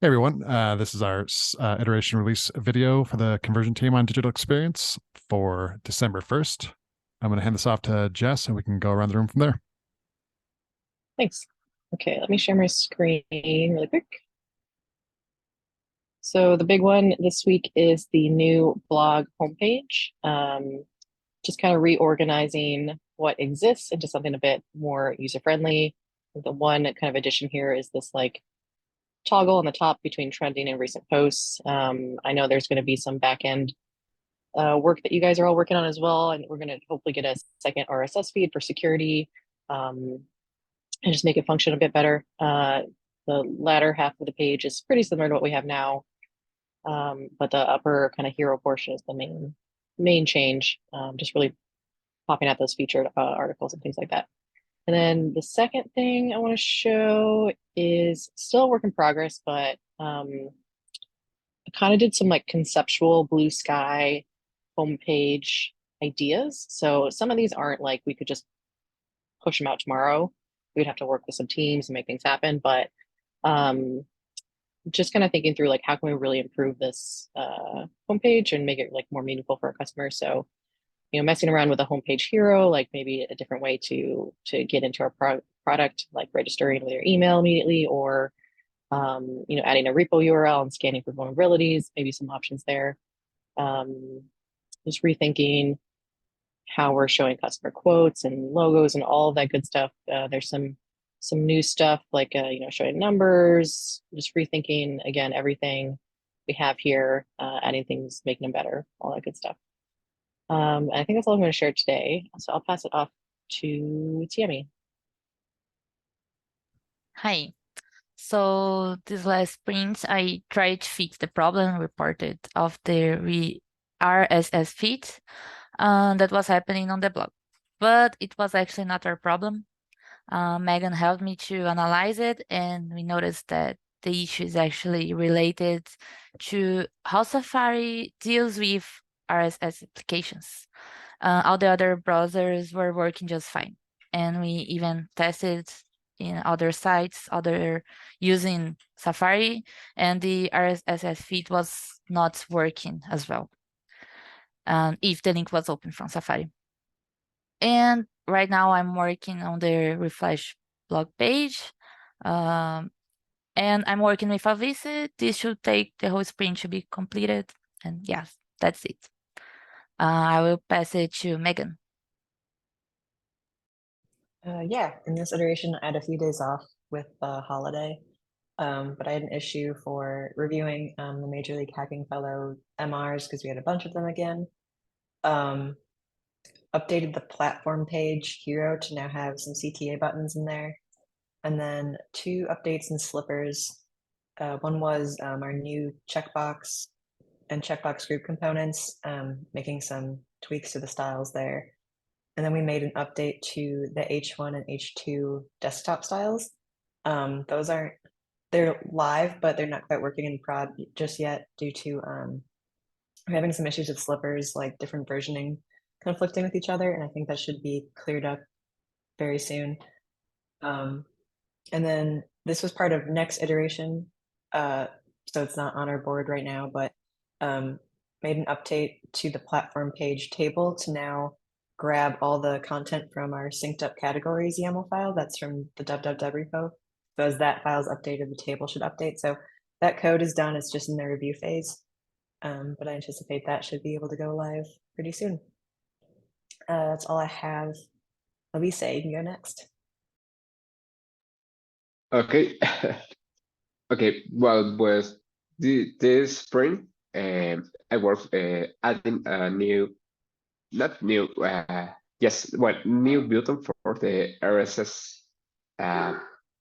Hey everyone, this is our iteration release video for the conversion team on digital experience for December 1st. I'm going to hand this off to Jess and we can go around the room from there. Thanks. Okay, let me share my screen really quick. So the big one this week is the new blog homepage. Just kind of reorganizing what exists into something a bit more user-friendly. The one kind of addition here is this like toggle on the top between trending and recent posts. I know there's going to be some back-end work that you guys are all working on as well, and we're going to hopefully get a second RSS feed for security. And just make it function a bit better. The latter half of the page is pretty similar to what we have now, but the upper kind of hero portion is the main change, just really popping out those featured articles and things like that. And then the second thing I want to show is still a work in progress, but I kind of did some like conceptual blue sky homepage ideas. So some of these aren't like we could just push them out tomorrow. We'd have to work with some teams and make things happen. But just kind of thinking through like how can we really improve this homepage and make it like more meaningful for our customers. So, messing around with a homepage hero, like maybe a different way to get into our product, like registering with your email immediately, or adding a repo URL and scanning for vulnerabilities, maybe some options there. Just rethinking how we're showing customer quotes and logos and all of that good stuff. There's some new stuff like showing numbers, just rethinking again everything we have here, adding things, making them better, all that good stuff. I think that's all I'm going to share today. So I'll pass it off to Tammy. Hi. So this last sprint, I tried to fix the problem reported of the RSS feed that was happening on the blog, but it was actually not our problem. Megan helped me to analyze it, and we noticed that the issue is actually related to how Safari deals with RSS applications. All the other browsers were working just fine, and we even tested in other sites, using Safari, and the RSS feed was not working as well, if the link was open from Safari. And right now I'm working on the Refresh blog page, and I'm working with a visit. This should take the whole sprint to be completed, and yes, that's it. I will pass it to Megan. Yeah, in this iteration, I had a few days off with the holiday, but I had an issue for reviewing the Major League Hacking Fellow MRs because we had a bunch of them again. Updated the platform page hero to now have some CTA buttons in there, and then 2 updates in slippers. One was our new checkbox and checkbox group components, making some tweaks to the styles there. And then we made an update to the H1 and H2 desktop styles. They're live, but they're not quite working in prod just yet due to we're having some issues with slippers, like different versioning conflicting with each other. And I think that should be cleared up very soon. And then this was part of next iteration. So it's not on our board right now, but made an update to the platform page table to now grab all the content from our synced up categories YAML file. That's from the www repo. So as that file is updated, the table should update. So that code is done. It's just in the review phase. But I anticipate that should be able to go live pretty soon. That's all I have. Elisa, you can go next. Okay. Okay. Well, this spring, I worked adding a new, not new, yes, well, new button for the RSS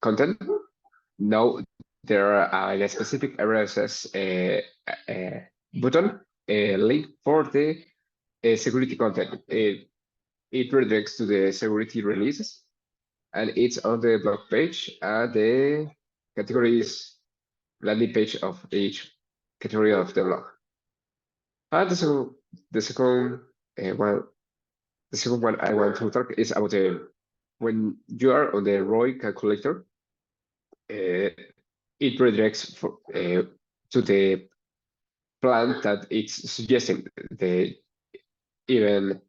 content. Now there are a specific RSS button link for the security content. It redirects to the security releases, and it's on the blog page. And the category is landing page of each category of the blog. And the second one I want to talk is about when you are on the ROI calculator. it redirects to the plan that it's suggesting, the even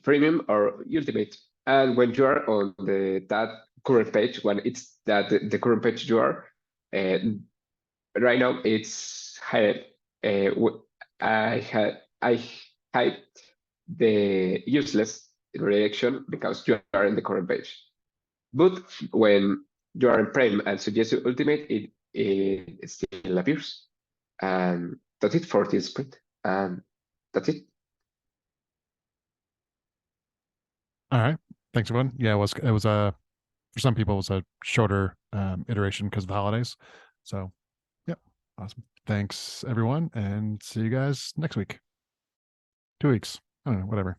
premium or ultimate. And when you are on that current page, when it's the current page you are, right now it's hidden. I hide the useless redirection because you are in the current page. But when you are in Prime and suggest ultimate, it still appears. And that's it for this sprint. And that's it. All right. Thanks, everyone. Yeah, it was a for some people it was a shorter iteration because of the holidays. So, yeah, awesome. Thanks, everyone, and see you guys next week. 2 weeks. I don't know, whatever.